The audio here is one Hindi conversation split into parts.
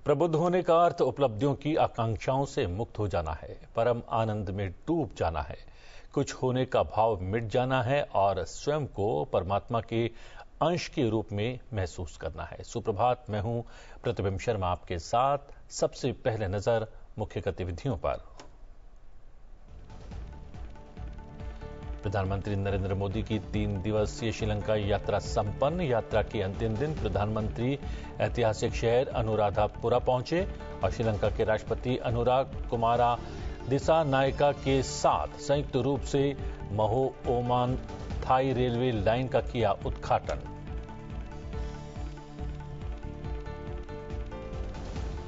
प्रबुद्ध होने का अर्थ उपलब्धियों की आकांक्षाओं से मुक्त हो जाना है, परम आनंद में डूब जाना है, कुछ होने का भाव मिट जाना है और स्वयं को परमात्मा के अंश के रूप में महसूस करना है। सुप्रभात, मैं हूं प्रतिबिंब शर्मा आपके साथ। सबसे पहले नजर मुख्य गतिविधियों पर। प्रधानमंत्री नरेंद्र मोदी की 3 दिवसीय श्रीलंका यात्रा संपन्न। यात्रा के अंतिम दिन प्रधानमंत्री ऐतिहासिक शहर अनुराधापुरा पहुंचे और श्रीलंका के राष्ट्रपति अनुराग कुमारा दिसानायका के साथ संयुक्त रूप से महो ओमान थाई रेलवे लाइन का किया उद्घाटन।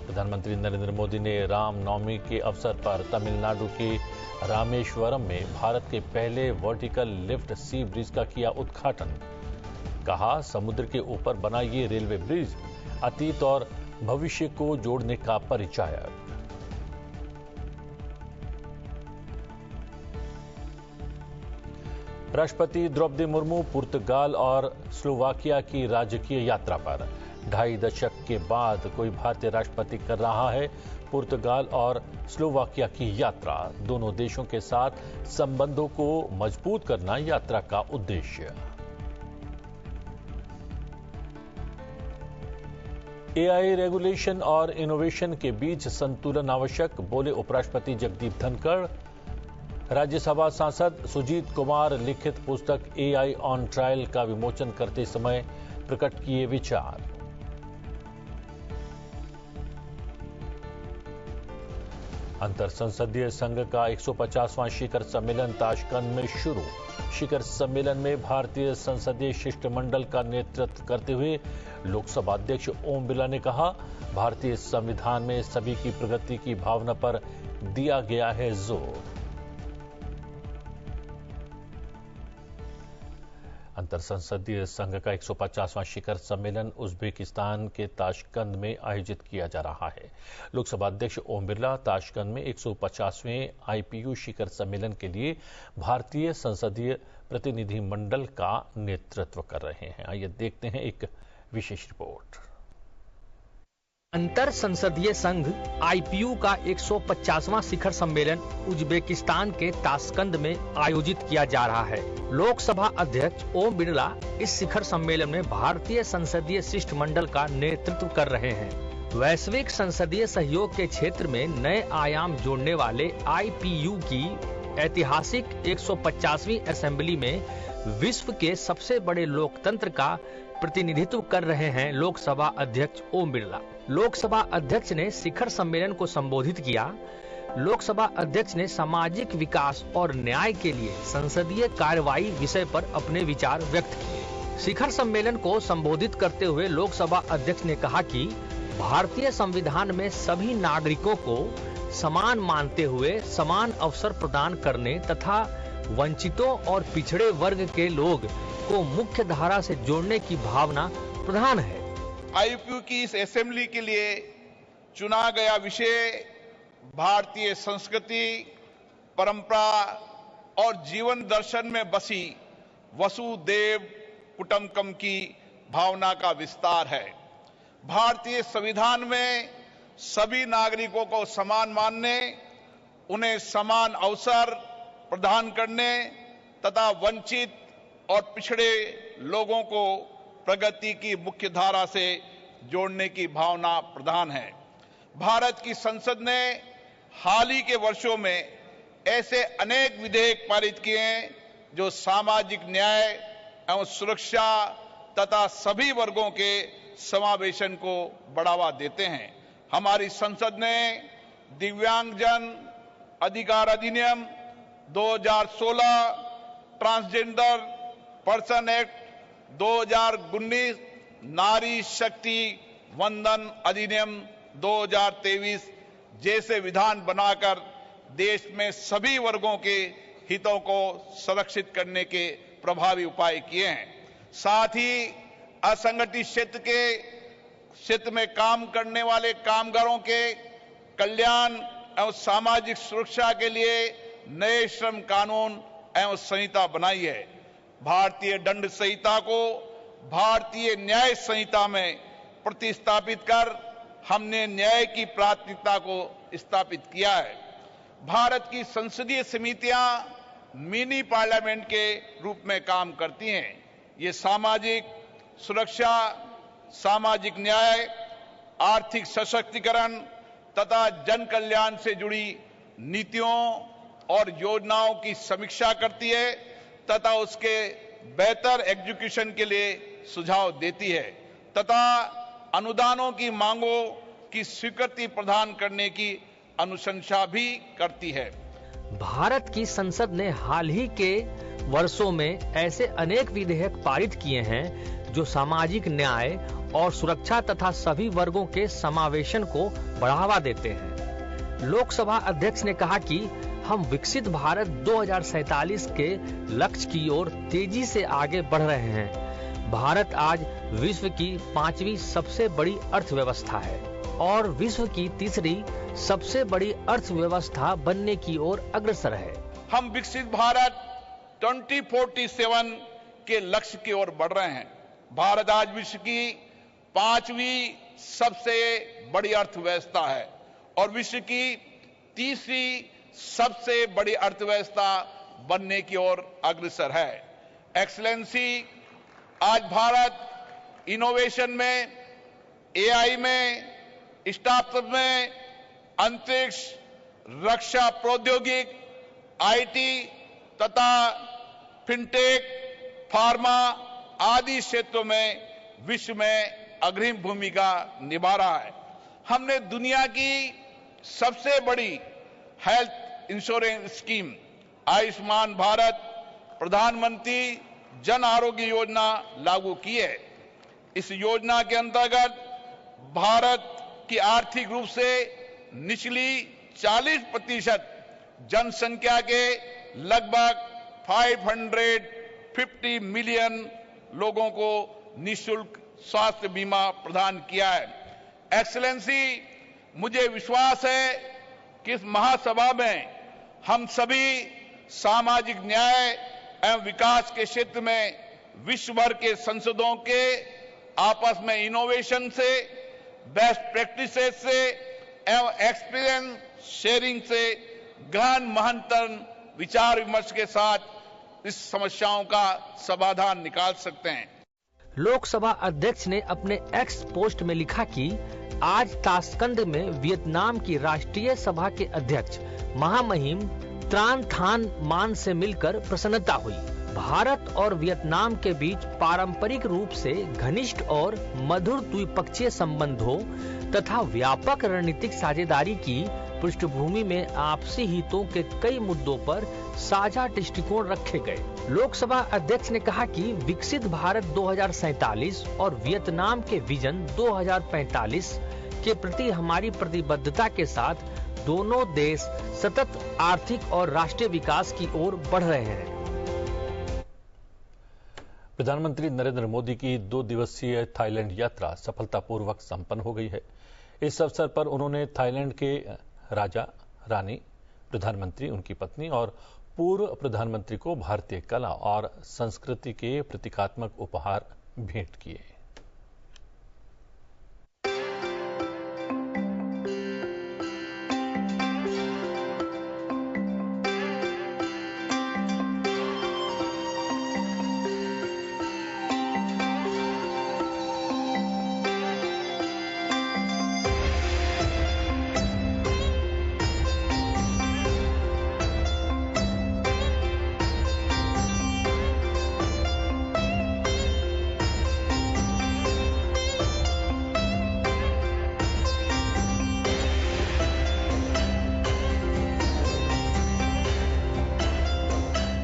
प्रधानमंत्री नरेंद्र मोदी ने रामनवमी के अवसर पर तमिलनाडु के रामेश्वरम में भारत के पहले वर्टिकल लिफ्ट सी ब्रिज का किया उद्घाटन। कहा, समुद्र के ऊपर बना ये रेलवे ब्रिज अतीत और भविष्य को जोड़ने का परिचायक। राष्ट्रपति द्रौपदी मुर्मू पुर्तगाल और स्लोवाकिया की राजकीय यात्रा पर। 2.5 दशक के बाद कोई भारतीय राष्ट्रपति कर रहा है पुर्तगाल और स्लोवाकिया की यात्रा। दोनों देशों के साथ संबंधों को मजबूत करना यात्रा का उद्देश्य। एआई रेगुलेशन और इनोवेशन के बीच संतुलन आवश्यक, बोले उपराष्ट्रपति जगदीप धनखड़। राज्यसभा सांसद सुजीत कुमार लिखित पुस्तक एआई ऑन ट्रायल का विमोचन करते समय प्रकट किए विचार। अंतर संसदीय संघ का 150वां शिखर सम्मेलन ताशकंद में शुरू। शिखर सम्मेलन में भारतीय संसदीय शिष्टमंडल का नेतृत्व करते हुए लोकसभा अध्यक्ष ओम बिरला ने कहा, भारतीय संविधान में सभी की प्रगति की भावना पर दिया गया है जोर। अंतर संसदीय संघ का 150वां शिखर सम्मेलन उज्बेकिस्तान के ताशकंद में आयोजित किया जा रहा है। लोकसभा अध्यक्ष ओम बिरला ताशकंद में 150वें आईपीयू शिखर सम्मेलन के लिए भारतीय संसदीय प्रतिनिधिमंडल का नेतृत्व कर रहे हैं। आइए देखते हैं एक विशेष रिपोर्ट। अंतर संसदीय संघ आईपीयू का 150वां शिखर सम्मेलन उज्बेकिस्तान के ताशकंद में आयोजित किया जा रहा है। लोकसभा अध्यक्ष ओम बिरला इस शिखर सम्मेलन में भारतीय संसदीय शिष्टमंडल का नेतृत्व कर रहे हैं। वैश्विक संसदीय सहयोग के क्षेत्र में नए आयाम जोड़ने वाले आईपीयू की ऐतिहासिक 150वीं असेंबली में विश्व के सबसे बड़े लोकतंत्र का प्रतिनिधित्व कर रहे हैं लोकसभा अध्यक्ष ओम बिरला। लोकसभा अध्यक्ष ने शिखर सम्मेलन को संबोधित किया। लोकसभा अध्यक्ष ने सामाजिक विकास और न्याय के लिए संसदीय कार्रवाई विषय पर अपने विचार व्यक्त किए। शिखर सम्मेलन को संबोधित करते हुए लोकसभा अध्यक्ष ने कहा कि भारतीय संविधान में सभी नागरिकों को समान मानते हुए समान अवसर प्रदान करने तथा वंचितों और पिछड़े वर्ग के लोग को मुख्य धारा से जोड़ने की भावना प्रधान है। आईपीयू की इस असेंबली के लिए चुना गया विषय भारतीय संस्कृति, परंपरा और जीवन दर्शन में बसी वसुधैव कुटुंबकम की भावना का विस्तार है। भारतीय संविधान में सभी नागरिकों को समान मानने, उन्हें समान अवसर प्रदान करने तथा वंचित और पिछड़े लोगों को प्रगति की मुख्य धारा से जोड़ने की भावना प्रधान है। भारत की संसद ने हाल ही के वर्षों में ऐसे अनेक विधेयक पारित किए हैं जो सामाजिक न्याय एवं सुरक्षा तथा सभी वर्गों के समावेशन को बढ़ावा देते हैं। हमारी संसद ने दिव्यांगजन अधिकार अधिनियम 2016, ट्रांसजेंडर पर्सन एक्ट 2019, नारी शक्ति वंदन अधिनियम 2023 जैसे विधान बनाकर देश में सभी वर्गों के हितों को संरक्षित करने के प्रभावी उपाय किए हैं। साथ ही असंगठित क्षेत्र में काम करने वाले कामगारों के कल्याण एवं सामाजिक सुरक्षा के लिए नए श्रम कानून एवं संहिता बनाई है। भारतीय दंड संहिता को भारतीय न्याय संहिता में प्रतिस्थापित कर हमने न्याय की प्राथमिकता को स्थापित किया है। भारत की संसदीय समितियां मिनी पार्लियामेंट के रूप में काम करती हैं। ये सामाजिक सुरक्षा, सामाजिक न्याय, आर्थिक सशक्तिकरण तथा जन कल्याण से जुड़ी नीतियों और योजनाओं की समीक्षा करती है तथा उसके बेहतर एग्जीक्यूशन के लिए सुझाव देती है तथा अनुदानों की मांगों की स्वीकृति प्रदान करने की अनुशंसा भी करती है। भारत की संसद ने हाल ही के वर्षों में ऐसे अनेक विधेयक पारित किए हैं जो सामाजिक न्याय और सुरक्षा तथा सभी वर्गों के समावेशन को बढ़ावा देते हैं। लोकसभा अध्यक्ष ने कहा कि हम विकसित भारत 2047 के लक्ष्य की ओर तेजी से आगे बढ़ रहे हैं। भारत आज विश्व की 5वीं सबसे बड़ी अर्थव्यवस्था है और विश्व की तीसरी सबसे बड़ी अर्थव्यवस्था बनने की ओर अग्रसर है। हम विकसित भारत 2047 के लक्ष्य की ओर बढ़ रहे हैं। भारत आज विश्व की 5वीं सबसे बड़ी अर्थव्यवस्था है और विश्व की तीसरी सबसे बड़ी अर्थव्यवस्था बनने की ओर अग्रसर है। एक्सीलेंसी, आज भारत इनोवेशन में, एआई में, स्टार्टअप में, अंतरिक्ष, रक्षा प्रौद्योगिक, आईटी तथा फिनटेक, फार्मा आदि क्षेत्रों में विश्व में अग्रिम भूमिका निभा रहा है। हमने दुनिया की सबसे बड़ी health insurance scheme Ayushman Bharat प्रधानमंत्री जन आरोग्य योजना लागू की है। इस योजना के अंतर्गत भारत की आर्थिक रूप से निचली 40% जनसंख्या के लगभग 550 मिलियन लोगों को निःशुल्क स्वास्थ्य बीमा प्रदान किया है। एक्सीलेंसी, मुझे विश्वास है कि इस महासभा में हम सभी सामाजिक न्याय एवं विकास के क्षेत्र में विश्व भर के संसदों के आपस में इनोवेशन से, बेस्ट प्रैक्टिसेस से एवं एक्सपीरियंस शेयरिंग से गहन महंतन विचार विमर्श के साथ इस समस्याओं का समाधान निकाल सकते हैं। लोकसभा अध्यक्ष ने अपने एक्स पोस्ट में लिखा कि आज ताशकंद में वियतनाम की राष्ट्रीय सभा के अध्यक्ष महामहिम त्रान थान मान से मिलकर प्रसन्नता हुई। भारत और वियतनाम के बीच पारंपरिक रूप से घनिष्ठ और मधुर द्विपक्षीय संबंधों तथा व्यापक रणनीतिक साझेदारी की पृष्ठभूमि में आपसी हितों के कई मुद्दों पर साझा दृष्टिकोण रखे गए। लोकसभा अध्यक्ष ने कहा कि विकसित भारत 2047 और वियतनाम के विजन 2045 के प्रति हमारी प्रतिबद्धता के साथ दोनों देश सतत आर्थिक और राष्ट्रीय विकास की ओर बढ़ रहे हैं। प्रधानमंत्री नरेंद्र मोदी की 2 दिवसीय थाईलैंड यात्रा सफलतापूर्वक संपन्न हो गई है। इस अवसर पर उन्होंने थाईलैंड के राजा, रानी, प्रधानमंत्री, उनकी पत्नी और पूर्व प्रधानमंत्री को भारतीय कला और संस्कृति के प्रतीकात्मक उपहार भेंट किए।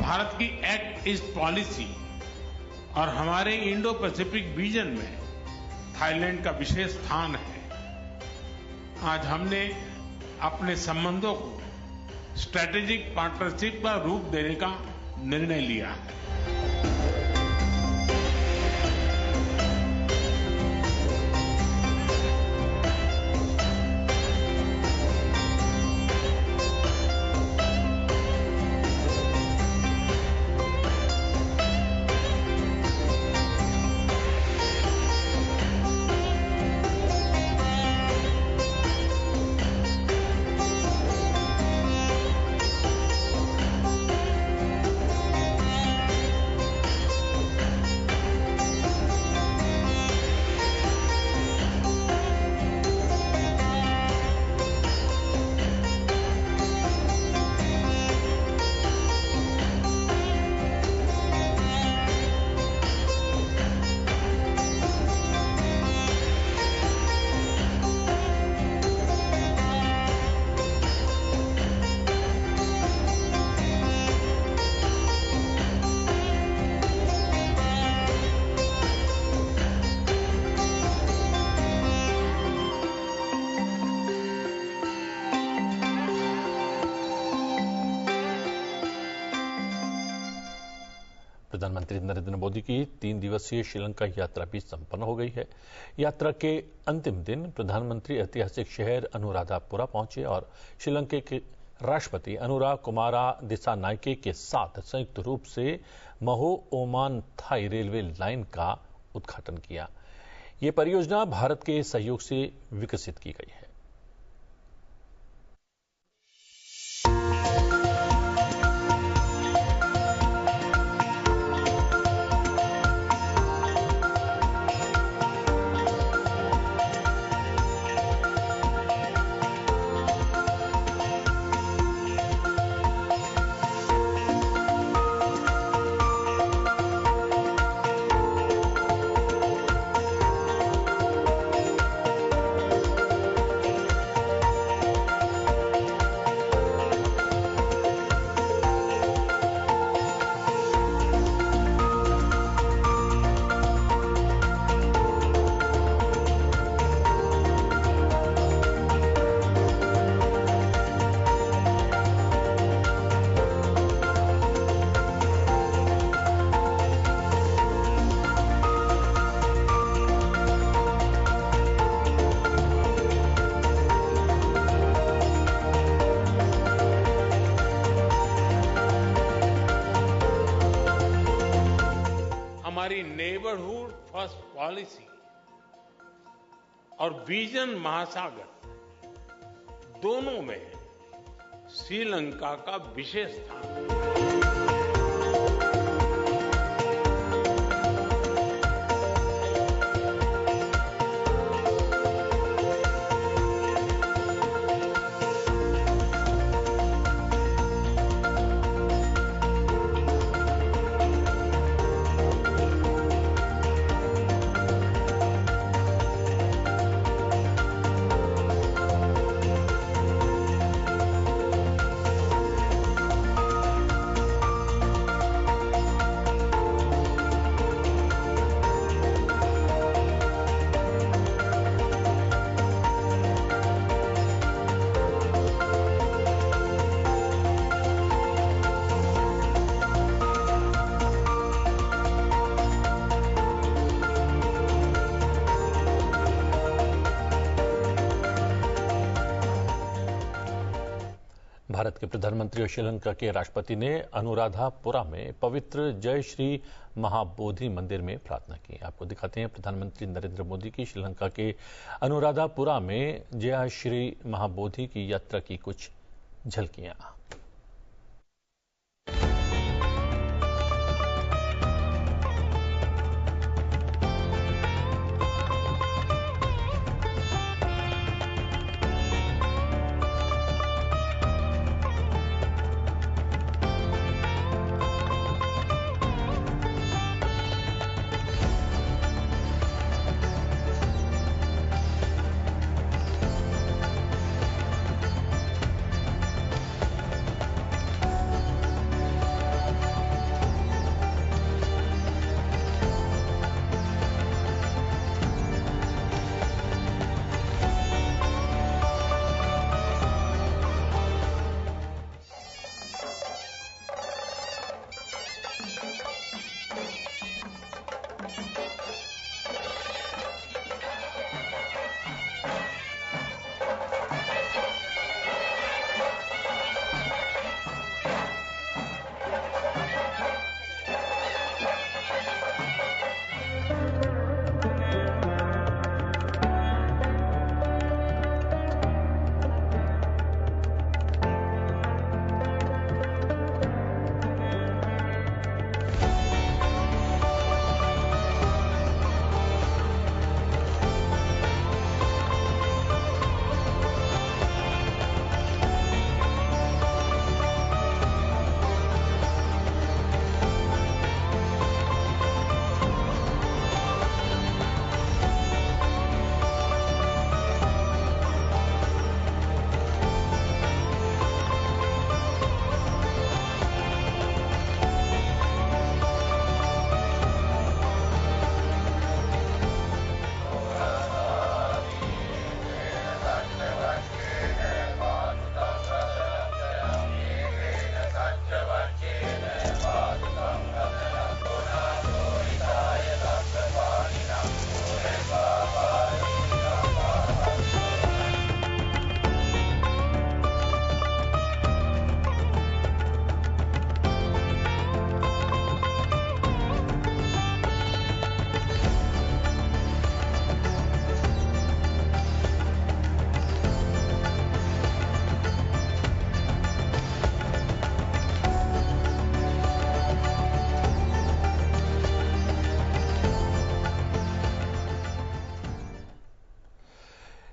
भारत की एक्ट ईस्ट पॉलिसी और हमारे इंडो पैसिफिक विजन में थाईलैंड का विशेष स्थान है। आज हमने अपने संबंधों को स्ट्रेटेजिक पार्टनरशिप का रूप देने का निर्णय लिया है। प्रधानमंत्री नरेंद्र मोदी की 3 दिवसीय श्रीलंका यात्रा भी संपन्न हो गई है। यात्रा के अंतिम दिन प्रधानमंत्री ऐतिहासिक शहर अनुराधापुरा पहुंचे और श्रीलंका के राष्ट्रपति अनुरा कुमारा दिसानायके के साथ संयुक्त रूप से महो ओमान थाई रेलवे लाइन का उद्घाटन किया। ये परियोजना भारत के सहयोग से विकसित की गई है। हमारी नेबरहुड फर्स्ट पॉलिसी और विजन महासागर दोनों में श्रीलंका का विशेष स्थान है। भारत के प्रधानमंत्री और श्रीलंका के राष्ट्रपति ने अनुराधापुरा में पवित्र जय श्री महाबोधि मंदिर में प्रार्थना की। आपको दिखाते हैं प्रधानमंत्री नरेंद्र मोदी की श्रीलंका के अनुराधापुरा में जय श्री महाबोधि की यात्रा की कुछ झलकियां।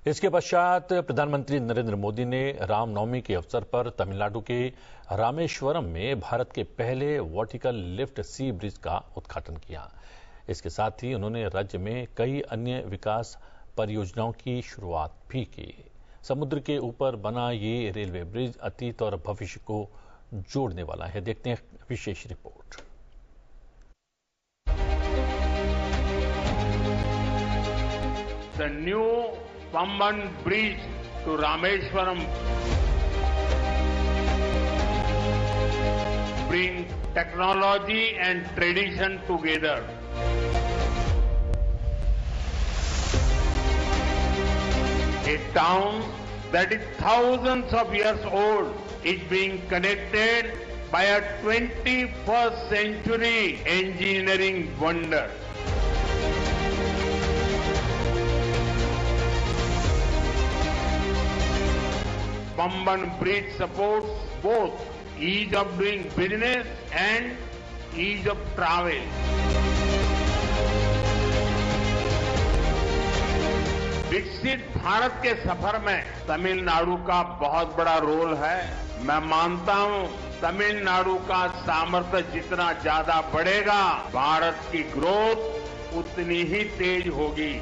इसके पश्चात प्रधानमंत्री नरेंद्र मोदी ने रामनवमी के अवसर पर तमिलनाडु के रामेश्वरम में भारत के पहले वर्टिकल लिफ्ट सी ब्रिज का उद्घाटन किया। इसके साथ ही उन्होंने राज्य में कई अन्य विकास परियोजनाओं की शुरुआत भी की। समुद्र के ऊपर बना ये रेलवे ब्रिज अतीत और भविष्य को जोड़ने वाला है। देखते हैं विशेष report. The new Pamban Bridge to Rameshwaram bring technology and tradition together. A town that is thousands of years old is being connected by a 21st century engineering wonder. Pamban Bridge supports both ease of doing business and ease of travel. विकसित भारत के सफर में तमिलनाडु का बहुत बड़ा रोल है। मैं मानता हूं तमिलनाडु का सामर्थ्य जितना ज्यादा बढ़ेगा, भारत की ग्रोथ उतनी ही तेज होगी।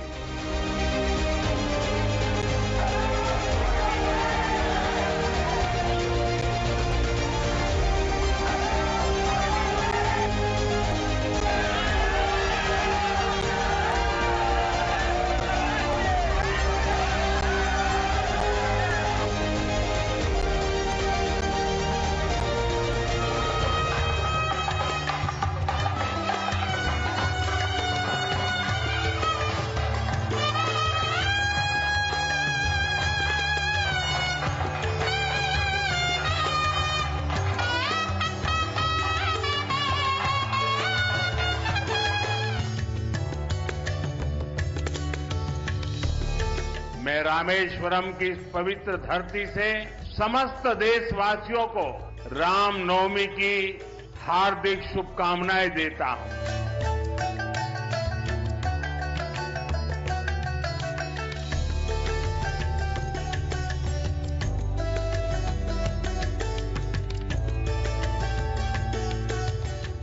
मैं रामेश्वरम की इस पवित्र धरती से समस्त देशवासियों को रामनवमी की हार्दिक शुभकामनाएं देता हूं।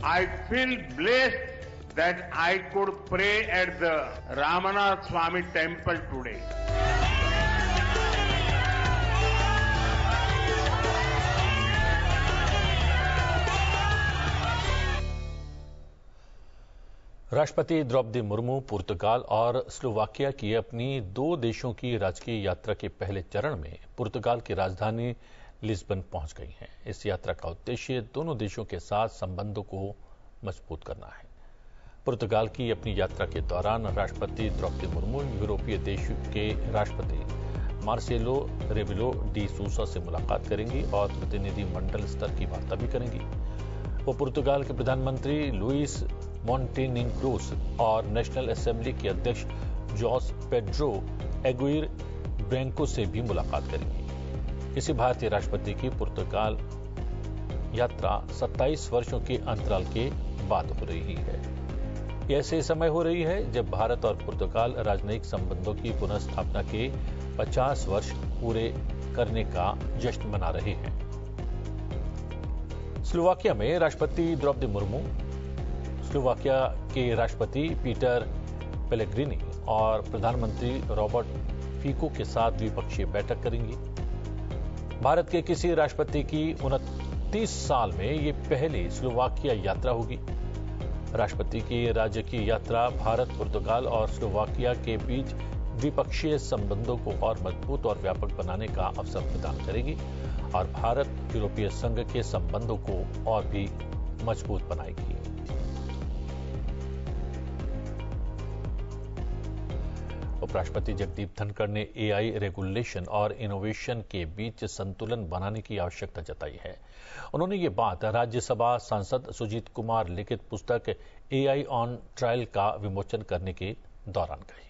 I feel blessed that I could pray at the Ramanath Swamy temple today. राष्ट्रपति द्रौपदी मुर्मू पुर्तगाल और स्लोवाकिया की अपनी 2 देशों की राजकीय यात्रा के पहले चरण में पुर्तगाल की राजधानी लिस्बन पहुंच गई हैं। इस यात्रा का उद्देश्य दोनों देशों के साथ संबंधों को मजबूत करना है। पुर्तगाल की अपनी यात्रा के दौरान राष्ट्रपति द्रौपदी मुर्मू यूरोपीय देश के राष्ट्रपति मार्सेलो रेबेलो डी सूसा से मुलाकात करेंगी और प्रतिनिधि मंडल स्तर की वार्ता भी करेंगी। वो पुर्तगाल के प्रधानमंत्री लुइस मोंटेनेग्रोस और नेशनल असेंबली के अध्यक्ष जोस पेड्रो एगुइर ब्रेंको से भी मुलाकात करेंगी। किसी भारतीय राष्ट्रपति की पुर्तगाल यात्रा 27 वर्षों के अंतराल के बाद हो रही है। यह ऐसे समय हो रही है जब भारत और पुर्तगाल राजनयिक संबंधों की पुनर्स्थापना के 50 वर्ष पूरे करने का जश्न मना रहे हैं। स्लोवाकिया में राष्ट्रपति द्रौपदी मुर्मू स्लोवाकिया के राष्ट्रपति पीटर पेलेग्रिनी और प्रधानमंत्री रॉबर्ट फीको के साथ द्विपक्षीय बैठक करेंगी। भारत के किसी राष्ट्रपति की 29 साल में ये पहली स्लोवाकिया यात्रा होगी। राष्ट्रपति की राज्य की यात्रा भारत, पुर्तगाल और स्लोवाकिया के बीच द्विपक्षीय संबंधों को और मजबूत और व्यापक बनाने का अवसर प्रदान करेगी और भारत यूरोपीय संघ के संबंधों को और भी मजबूत बनाएगी। उपराष्ट्रपति जगदीप धनखड़ ने एआई रेगुलेशन और इनोवेशन के बीच संतुलन बनाने की आवश्यकता जताई है। उन्होंने ये बात राज्यसभा सांसद सुजीत कुमार लिखित पुस्तक एआई ऑन ट्रायल का विमोचन करने के दौरान कही।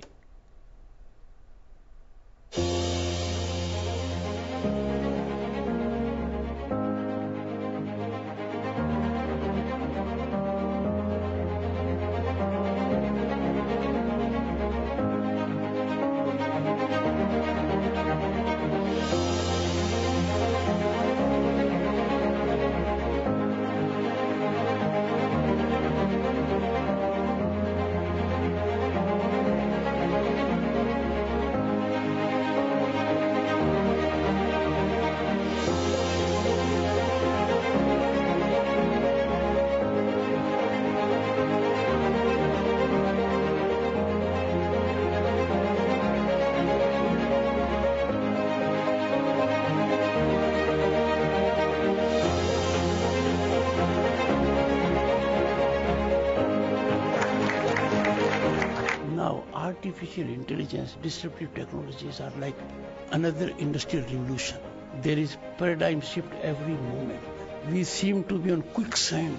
artificial intelligence, disruptive technologies are like another industrial revolution. There is paradigm shift every moment. We seem to be on quicksand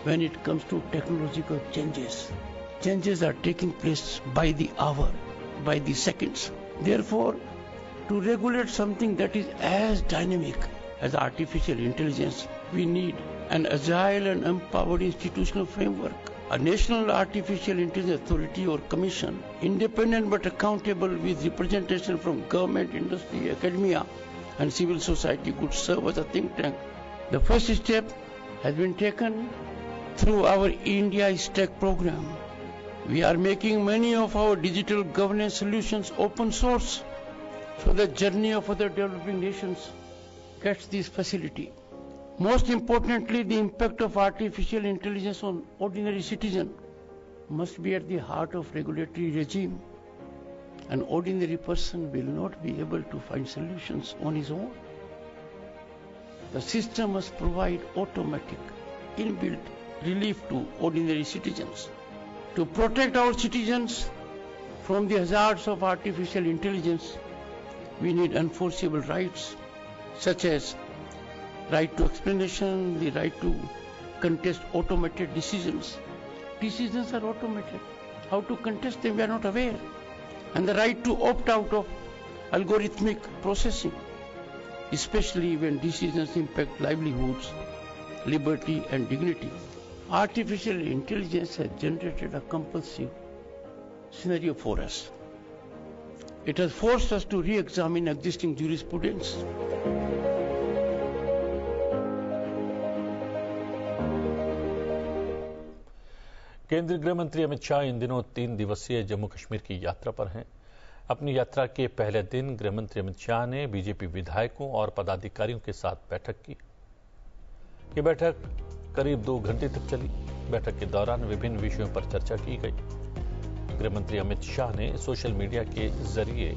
when it comes to technological changes. Changes are taking place by the hour, by the seconds. Therefore, to regulate something that is as dynamic as artificial intelligence, we need an agile and empowered institutional framework. A national artificial intelligence authority or commission, independent but accountable with representation from government, industry, academia, and civil society could serve as a think tank. The first step has been taken through our India Stack program. We are making many of our digital governance solutions open source so the journey of other developing nations gets this facility. Most importantly, the impact of artificial intelligence on ordinary citizen must be at the heart of regulatory regime. An ordinary person will not be able to find solutions on his own. The system must provide automatic, inbuilt relief to ordinary citizens. To protect our citizens from the hazards of artificial intelligence, we need enforceable rights such as right to explanation, the right to contest automated decisions. Decisions are automated. How to contest them, we are not aware. And the right to opt out of algorithmic processing, especially when decisions impact livelihoods, liberty and dignity. Artificial intelligence has generated a compulsive scenario for us. It has forced us to re-examine existing jurisprudence. केंद्रीय गृह मंत्री अमित शाह इन दिनों 3 दिवसीय जम्मू कश्मीर की यात्रा पर हैं। अपनी यात्रा के पहले दिन गृह मंत्री अमित शाह ने बीजेपी विधायकों और पदाधिकारियों के साथ बैठक की। ये बैठक करीब 2 घंटे तक चली। बैठक के दौरान विभिन्न विषयों पर चर्चा की गई। गृह मंत्री अमित शाह ने सोशल मीडिया के जरिए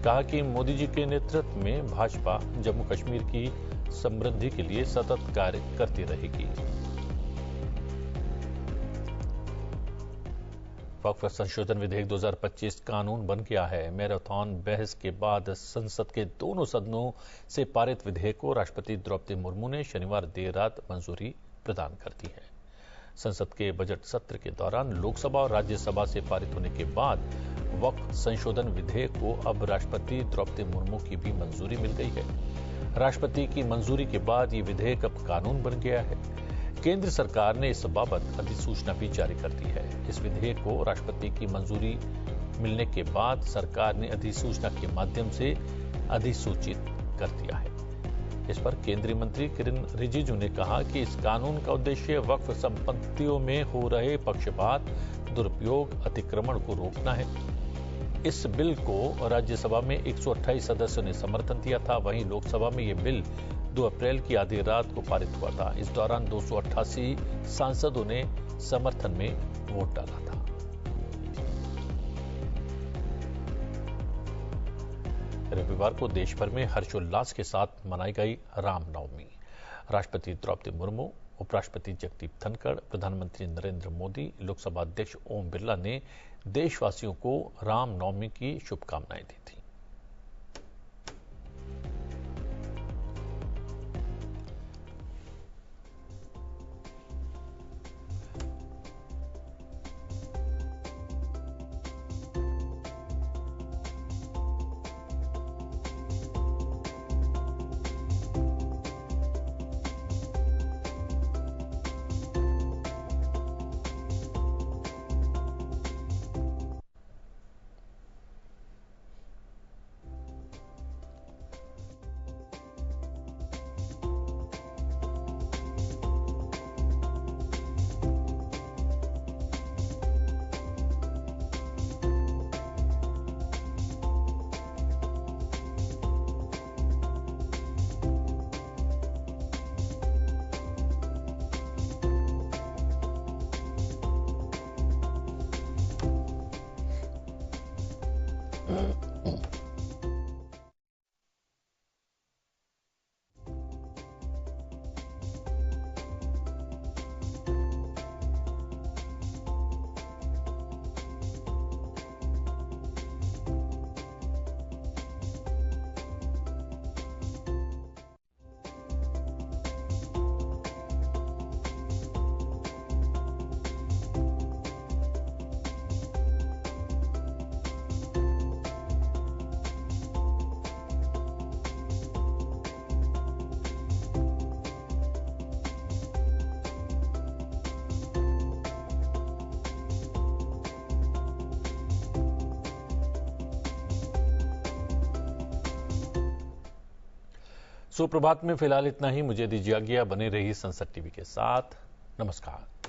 कहा कि मोदी जी के नेतृत्व में भाजपा जम्मू कश्मीर की समृद्धि के लिए सतत कार्य करती रहेगी। वक्फ संशोधन विधेयक 2025 कानून बन गया है। मैराथन बहस के बाद संसद के दोनों सदनों से पारित विधेयक को राष्ट्रपति द्रौपदी मुर्मू ने शनिवार देर रात मंजूरी प्रदान कर दी है। संसद के बजट सत्र के दौरान लोकसभा और राज्यसभा से पारित होने के बाद वक्फ संशोधन विधेयक को अब राष्ट्रपति द्रौपदी मुर्मू की भी मंजूरी मिल गई है। राष्ट्रपति की मंजूरी के बाद ये विधेयक अब कानून बन गया है। केंद्र सरकार ने इस बाबत अधिसूचना भी जारी कर दी है। इस विधेयक को राष्ट्रपति की मंजूरी मिलने के बाद सरकार ने अधिसूचना के माध्यम से अधिसूचित कर दिया है। इस पर केंद्रीय मंत्री किरेन रिजिजू ने कहा कि इस कानून का उद्देश्य वक्फ संपत्तियों में हो रहे पक्षपात, दुरुपयोग, अतिक्रमण को रोकना है। इस बिल को राज्यसभा में 128 सदस्यों ने समर्थन दिया था। वहीं लोकसभा में यह बिल 2 अप्रैल की आधी रात को पारित हुआ था। इस दौरान 288 सांसदों ने समर्थन में वोट डाला था। रविवार को देश भर में हर्षोल्लास के साथ मनाई गई रामनवमी। राष्ट्रपति द्रौपदी मुर्मू, उपराष्ट्रपति जगदीप धनखड़, प्रधानमंत्री नरेंद्र मोदी, लोकसभा अध्यक्ष ओम बिरला ने देशवासियों को रामनवमी की शुभकामनाएं दी थी। सुप्रभात में फिलहाल इतना ही। मुझे दीजिए आज्ञा, बने रहिए संसद टीवी के साथ। नमस्कार।